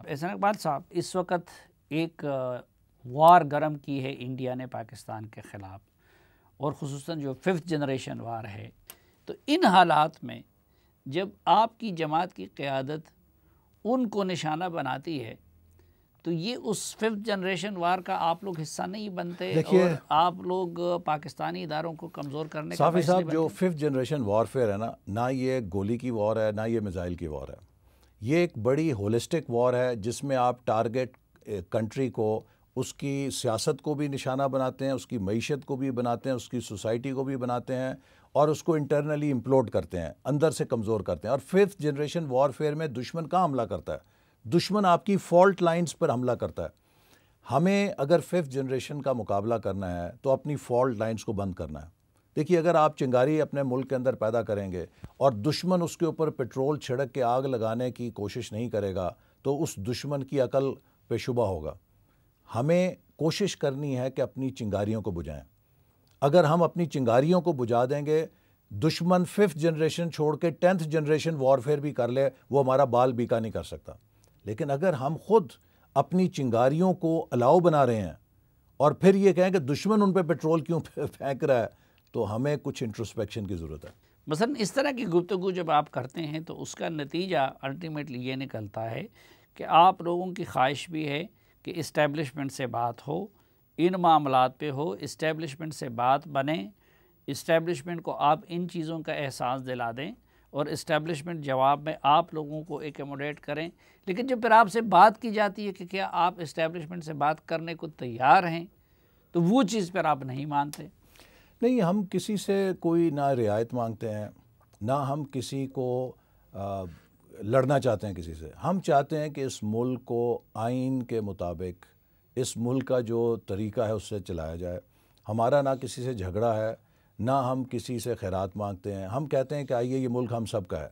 احسان اقبال صاحب، اس وقت ایک وار گرم کی ہے انڈیا نے پاکستان کے خلاف، اور خصوصاً جو 5th جنریشن وار ہے، تو ان حالات میں جب آپ کی جماعت کی قیادت ان کو نشانہ بناتی ہے تو یہ اس 5th جنریشن وار کا آپ لوگ حصہ نہیں بنتے اور آپ لوگ پاکستانی اداروں کو کمزور کرنے کا صافی باعث نہیں صاحب، جو بنتے؟ 5th جنریشن وارفیئر ہے نہ یہ گولی کی وار ہے، نہ یہ میزائل کی وار ہے. یہ ایک بڑی ہولسٹک وار ہے جس میں آپ ٹارگٹ کنٹری کو، اس کی سیاست کو بھی نشانہ بناتے ہیں، اس کی معیشت کو بھی بناتے ہیں، اس کی سوسائٹی کو بھی بناتے ہیں، اور اس کو انٹرنلی امپلوڈ کرتے ہیں، اندر سے کمزور کرتے ہیں. اور 5th جنریشن وارفیئر میں دشمن کہاں حملہ کرتا ہے؟ دشمن آپ کی فالٹ لائنز پر حملہ کرتا ہے. ہمیں اگر 5th جنریشن کا مقابلہ کرنا ہے تو اپنی فالٹ لائنز کو بند کرنا ہے. دیکھیے، اگر آپ چنگاری اپنے ملک کے اندر پیدا کریں گے اور دشمن اس کے اوپر پیٹرول چھڑک کے آگ لگانے کی کوشش نہیں کرے گا تو اس دشمن کی عقل پہ شبہ ہوگا. ہمیں کوشش کرنی ہے کہ اپنی چنگاریوں کو بجھائیں. اگر ہم اپنی چنگاریوں کو بجھا دیں گے، دشمن 5th جنریشن چھوڑ کے 10th جنریشن وارفیئر بھی کر لے، وہ ہمارا بال بیکا نہیں کر سکتا. لیکن اگر ہم خود اپنی چنگاریوں کو الاؤ بنا رہے ہیں اور پھر یہ کہیں کہ دشمن ان پہ پیٹرول کیوں پھینک رہا ہے، تو ہمیں کچھ انٹروسپیکشن کی ضرورت ہے. مثلا اس طرح کی گفتگو جب آپ کرتے ہیں تو اس کا نتیجہ الٹیمیٹلی یہ نکلتا ہے کہ آپ لوگوں کی خواہش بھی ہے کہ اسٹیبلشمنٹ سے بات ہو، ان معاملات پہ ہو، اسٹیبلشمنٹ سے بات بنے، اسٹیبلشمنٹ کو آپ ان چیزوں کا احساس دلا دیں اور اسٹیبلشمنٹ جواب میں آپ لوگوں کو ایکوموڈیٹ کریں. لیکن جب پھر آپ سے بات کی جاتی ہے کہ کیا آپ اسٹیبلشمنٹ سے بات کرنے کو تیار ہیں، تو وہ چیز پر آپ نہیں مانتے. نہیں، ہم کسی سے کوئی نہ رعایت مانگتے ہیں، نہ ہم کسی کو لڑنا چاہتے ہیں کسی سے. ہم چاہتے ہیں کہ اس ملک کو آئین کے مطابق، اس ملک کا جو طریقہ ہے اس سے چلایا جائے. ہمارا نہ کسی سے جھگڑا ہے، نہ ہم کسی سے خیرات مانگتے ہیں. ہم کہتے ہیں کہ آئیے، یہ ملک ہم سب کا ہے،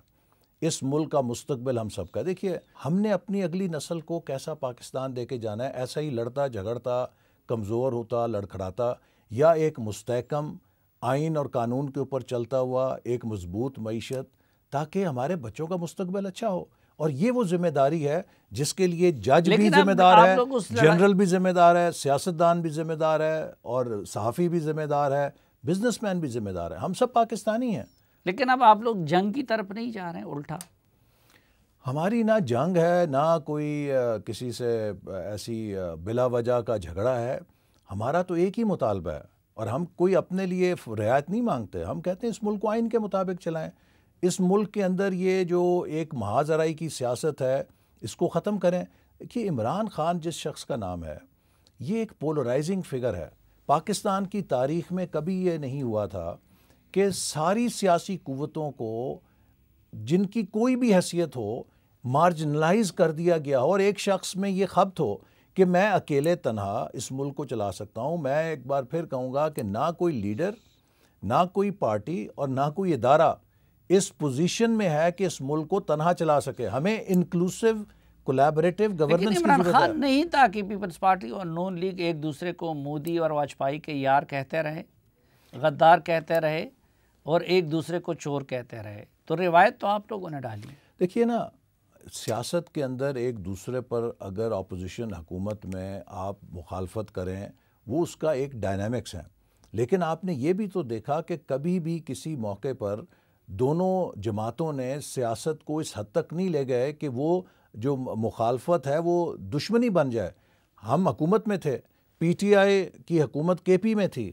اس ملک کا مستقبل ہم سب کا ہے. دیکھیے، ہم نے اپنی اگلی نسل کو کیسا پاکستان دے کے جانا ہے، ایسا ہی لڑتا جھگڑتا، کمزور ہوتا، لڑکھڑاتا، یا ایک مستحکم آئین اور قانون کے اوپر چلتا ہوا ایک مضبوط معیشت، تاکہ ہمارے بچوں کا مستقبل اچھا ہو. اور یہ وہ ذمہ داری ہے جس کے لیے جج بھی ذمہ دار ہے، جنرل بھی ذمہ دار ہے، سیاستدان بھی ذمہ دار ہے، اور صحافی بھی ذمہ دار ہے، بزنس مین بھی ذمہ دار ہے. ہم سب پاکستانی ہیں. لیکن اب آپ لوگ جنگ کی طرف نہیں جا رہے ہیں، الٹا. ہماری نہ جنگ ہے، نہ کوئی کسی سے ایسی بلا وجہ کا جھگڑا ہے. ہمارا تو ایک ہی مطالبہ ہے، اور ہم کوئی اپنے لیے رعایت نہیں مانگتے. ہم کہتے ہیں اس ملک کو آئین کے مطابق چلائیں. اس ملک کے اندر یہ جو ایک محاذ آرائی کی سیاست ہے، اس کو ختم کریں. دیکھیے، عمران خان جس شخص کا نام ہے، یہ ایک پولرائزنگ فگر ہے. پاکستان کی تاریخ میں کبھی یہ نہیں ہوا تھا کہ ساری سیاسی قوتوں کو، جن کی کوئی بھی حیثیت ہو، مارجنلائز کر دیا گیا ہو، اور ایک شخص میں یہ خبت ہو کہ میں اکیلے تنہا اس ملک کو چلا سکتا ہوں. میں ایک بار پھر کہوں گا کہ نہ کوئی لیڈر، نہ کوئی پارٹی، اور نہ کوئی ادارہ اس پوزیشن میں ہے کہ اس ملک کو تنہا چلا سکے. ہمیں انکلوسیو کولیبریٹو گورننس کی عمران ضرورت ہے. خان نہیں تھا کہ پیپلز پارٹی اور نون لیگ ایک دوسرے کو مودی اور واجپائی کے یار کہتے رہے، غدار کہتے رہے، اور ایک دوسرے کو چور کہتے رہے. تو روایت تو آپ لوگوں نے ڈالی. دیکھیے نا، سیاست کے اندر ایک دوسرے پر اگر اپوزیشن حکومت میں آپ مخالفت کریں، وہ اس کا ایک ڈائنامکس ہے. لیکن آپ نے یہ بھی تو دیکھا کہ کبھی بھی کسی موقع پر دونوں جماعتوں نے سیاست کو اس حد تک نہیں لے گئے کہ وہ جو مخالفت ہے وہ دشمنی بن جائے. ہم حکومت میں تھے، پی ٹی آئی کی حکومت کے پی میں تھی،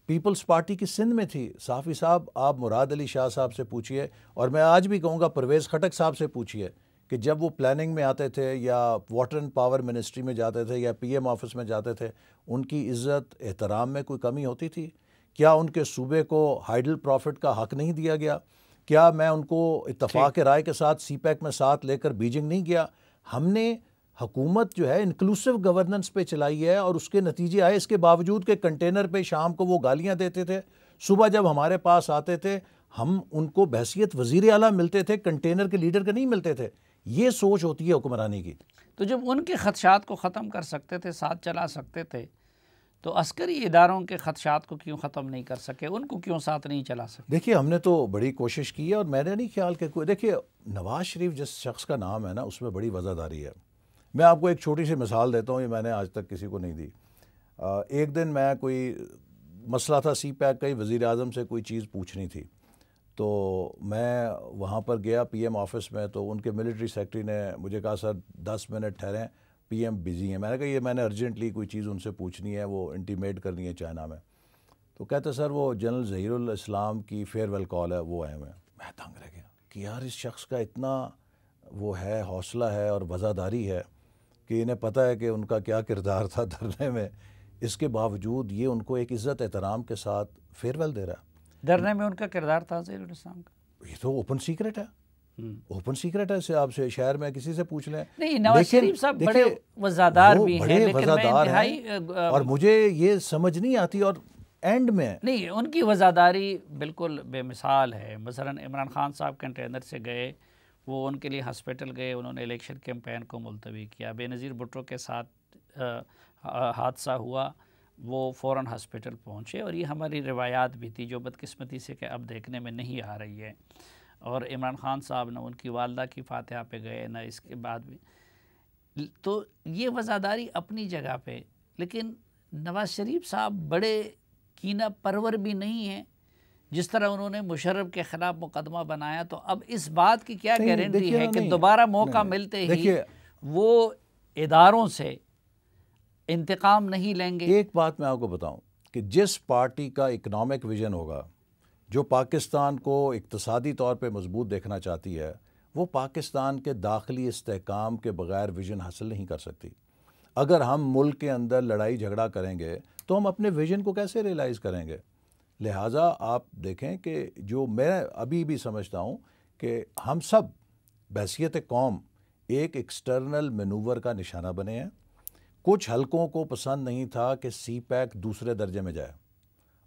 پیپلز پارٹی کی سندھ میں تھی. صافی صاحب، آپ مراد علی شاہ صاحب سے پوچھئے، اور میں آج بھی کہوں گا پرویز خٹک صاحب سے پوچھئے کہ جب وہ پلاننگ میں آتے تھے، یا واٹر اینڈ پاور منسٹری میں جاتے تھے، یا پی ایم آفس میں جاتے تھے، ان کی عزت احترام میں کوئی کمی ہوتی تھی؟ کیا ان کے صوبے کو ہائیڈل پروفٹ کا حق نہیں دیا گیا؟ کیا میں ان کو اتفاق رائے کے ساتھ سی پیک میں ساتھ لے کر بیجنگ نہیں گیا؟ ہم نے حکومت جو ہے انکلوسیو گورننس پہ چلائی ہے، اور اس کے نتیجے آئے. اس کے باوجود کہ کنٹینر پہ شام کو وہ گالیاں دیتے تھے، صبح جب ہمارے پاس آتے تھے ہم ان کو بحیثیت وزیر اعلیٰ ملتے تھے، کنٹینر کے لیڈر کے نہیں ملتے تھے. یہ سوچ ہوتی ہے حکمرانی کی. تو جب ان کے خدشات کو ختم کر سکتے تھے، ساتھ چلا سکتے تھے، تو عسکری اداروں کے خدشات کو کیوں ختم نہیں کر سکے؟ ان کو کیوں ساتھ نہیں چلا سکے؟ دیکھیے، ہم نے تو بڑی کوشش کی ہے، اور میں نے نہیں خیال کہ کوئی، دیکھیے نواز شریف جس شخص کا نام ہے نا، اس میں بڑی وزاداری ہے. میں آپ کو ایک چھوٹی سی مثال دیتا ہوں، یہ میں نے آج تک کسی کو نہیں دی. ایک دن میں کوئی مسئلہ تھا سی پیک کا ہی، وزیر اعظم سے کوئی چیز پوچھنی تھی، تو میں وہاں پر گیا پی ایم آفس میں. تو ان کے ملٹری سیکٹری نے مجھے کہا سر 10 منٹ ٹھہریں، پی ایم بزی ہیں. میں نے کہا یہ میں نے ارجنٹلی کوئی چیز ان سے پوچھنی ہے، وہ انٹیمیٹ کرنی ہے چائنا میں. تو کہتے سر وہ جنرل ظہیر الاسلام کی فیئر ویل کال ہے، وہ آئے ہوئے ہیں. میں دنگ رہ گیا کہ یار اس شخص کا اتنا وہ ہے، حوصلہ ہے اور وزاداری ہے کہ انہیں پتہ ہے کہ ان کا کیا کردار تھا دھرنے میں، اس کے باوجود یہ ان کو ایک عزت احترام کے ساتھ فیئر ویل دے رہا ہے. دھرنے میں ان کا کردار تھا ظہیر الاسلام کا؟ یہ تو اوپن سیکرٹ ہے، اوپن سیکرٹ ہے. سے آپ سے شہر میں کسی سے پوچھ لیں. نہیں، نواز شریف صاحب بڑے وزادار بھی ہیں، لیکن میں انتہائی اور مجھے یہ سمجھ نہیں آتی. اور اینڈ میں نہیں، ان کی وزاداری بالکل بے مثال ہے. مثلا عمران خان صاحب کنٹینر سے گئے، وہ ان کے لیے ہاسپٹل گئے، انہوں نے الیکشن کیمپین کو ملتوی کیا. بے نظیر بھٹو کے ساتھ حادثہ ہوا، وہ فوراً ہاسپٹل پہنچے. اور یہ ہماری روایات بھی تھی جو بدقسمتی سے کہ اب دیکھنے میں نہیں آ رہی ہے. اور عمران خان صاحب نہ ان کی والدہ کی فاتحہ پہ گئے، نہ اس کے بعد بھی. تو یہ وزاداری اپنی جگہ پہ، لیکن نواز شریف صاحب بڑے کینہ پرور بھی نہیں ہیں. جس طرح انہوں نے مشرف کے خلاف مقدمہ بنایا، تو اب اس بات کی کیا گارنٹی ہے کہ دوبارہ موقع ملتے ہی وہ اداروں سے انتقام نہیں لیں گے؟ ایک بات میں آپ کو بتاؤں کہ جس پارٹی کا اکنامک ویژن ہوگا، جو پاکستان کو اقتصادی طور پہ مضبوط دیکھنا چاہتی ہے، وہ پاکستان کے داخلی استحکام کے بغیر ویژن حاصل نہیں کر سکتی. اگر ہم ملک کے اندر لڑائی جھگڑا کریں گے تو ہم اپنے ویژن کو کیسے ریلائز کریں گے؟ لہٰذا آپ دیکھیں کہ جو میں ابھی بھی سمجھتا ہوں کہ ہم سب بحیثیت قوم ایک ایکسٹرنل مینوور کا نشانہ بنے ہیں. کچھ حلقوں کو پسند نہیں تھا کہ سی پیک دوسرے درجے میں جائے،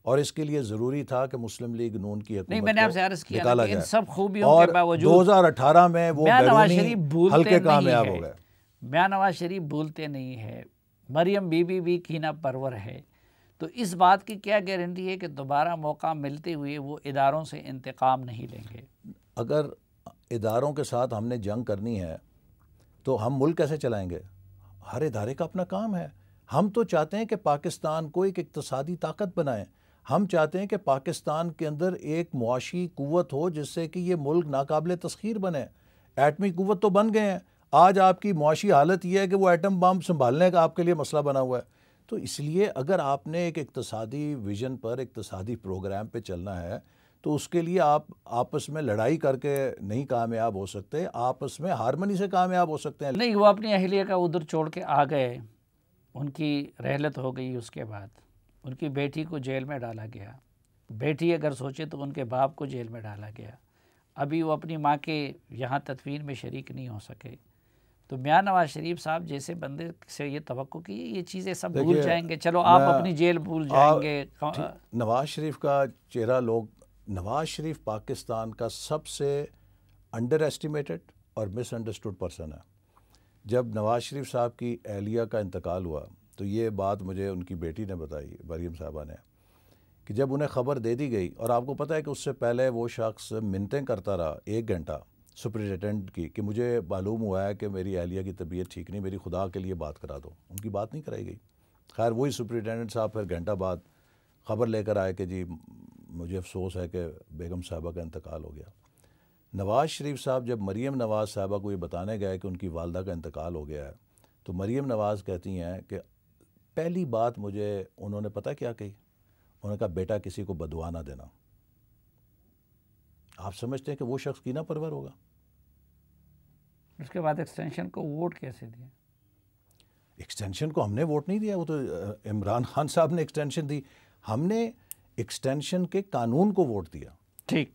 اور اس کے لیے ضروری تھا کہ مسلم لیگ نون کی حکومت میں نے آپ سے عرض کیا نکالا کہ ان جائے. سب خوبیوں اور کے باوجود 2018 میں وہ بیرونی حلقے کامیاب ہو گئے. میاں نواز شریف بھولتے نہیں ہے، مریم بی بی بھی کینہ پرور ہے. تو اس بات کی کیا گارنٹی ہے کہ دوبارہ موقع ملتے ہوئے وہ اداروں سے انتقام نہیں لیں گے؟ اگر اداروں کے ساتھ ہم نے جنگ کرنی ہے تو ہم ملک کیسے چلائیں گے؟ ہر ادارے کا اپنا کام ہے. ہم تو چاہتے ہیں کہ پاکستان کو ایک اقتصادی طاقت بنائیں. ہم چاہتے ہیں کہ پاکستان کے اندر ایک معاشی قوت ہو جس سے کہ یہ ملک ناقابل تسخیر بنے. ایٹمی قوت تو بن گئے ہیں، آج آپ کی معاشی حالت یہ ہے کہ وہ ایٹم بم سنبھالنے کا آپ کے لیے مسئلہ بنا ہوا ہے. تو اس لیے اگر آپ نے ایک اقتصادی ویژن پر، اقتصادی پروگرام پہ چلنا ہے تو اس کے لیے آپ آپس میں لڑائی کر کے نہیں کامیاب ہو سکتے، آپس میں ہارمنی سے کامیاب ہو سکتے ہیں. نہیں، وہ اپنی اہلیہ کا ادھر چھوڑ کے آ گئے، ان کی رحلت ہو گئی. اس کے بعد ان کی بیٹی کو جیل میں ڈالا گیا. بیٹی اگر سوچے تو ان کے باپ کو جیل میں ڈالا گیا. ابھی وہ اپنی ماں کے یہاں تدفین میں شریک نہیں ہو سکے. تو میاں نواز شریف صاحب جیسے بندے سے یہ توقع کی یہ چیزیں سب بھول جائیں گے، چلو آپ اپنی جیل بھول جائیں گے. نواز شریف کا چہرہ نواز شریف پاکستان کا سب سے انڈر ایسٹیمیٹڈ اور مس انڈرسٹوڈ پرسن ہے. جب نواز شریف صاحب کی اہلیہ کا انتقال ہوا تو یہ بات مجھے ان کی بیٹی نے بتائی، مریم صاحبہ نے، کہ جب انہیں خبر دے دی گئی، اور آپ کو پتہ ہے کہ اس سے پہلے وہ شخص منتیں کرتا رہا 1 گھنٹہ سپرنٹینڈنٹ کی کہ مجھے معلوم ہوا ہے کہ میری اہلیہ کی طبیعت ٹھیک نہیں، میری خدا کے لیے بات کرا دو. ان کی بات نہیں کرائی گئی. خیر وہی سپرنٹینڈنٹ صاحب پھر گھنٹہ بعد خبر لے کر آئے کہ جی مجھے افسوس ہے کہ بیگم صاحبہ کا انتقال ہو گیا. نواز شریف صاحب جب مریم نواز صاحبہ کو یہ بتانے گئے کہ ان کی والدہ کا انتقال ہو گیا ہے تو مریم نواز کہتی ہیں کہ پہلی بات مجھے انہوں نے پتہ کیا کہی؟ انہوں نے کہا بیٹا کسی کو بددعا نہ دینا. آپ سمجھتے ہیں کہ وہ شخص کینہ پرور ہوگا؟ اس کے بعد ایکسٹینشن کو ووٹ کیسے دیا؟ ایکسٹینشن کو ہم نے ووٹ نہیں دیا، وہ تو عمران خان صاحب نے ایکسٹینشن دی. ہم نے ایکسٹینشن کے قانون کو ووٹ دیا. ٹھیک.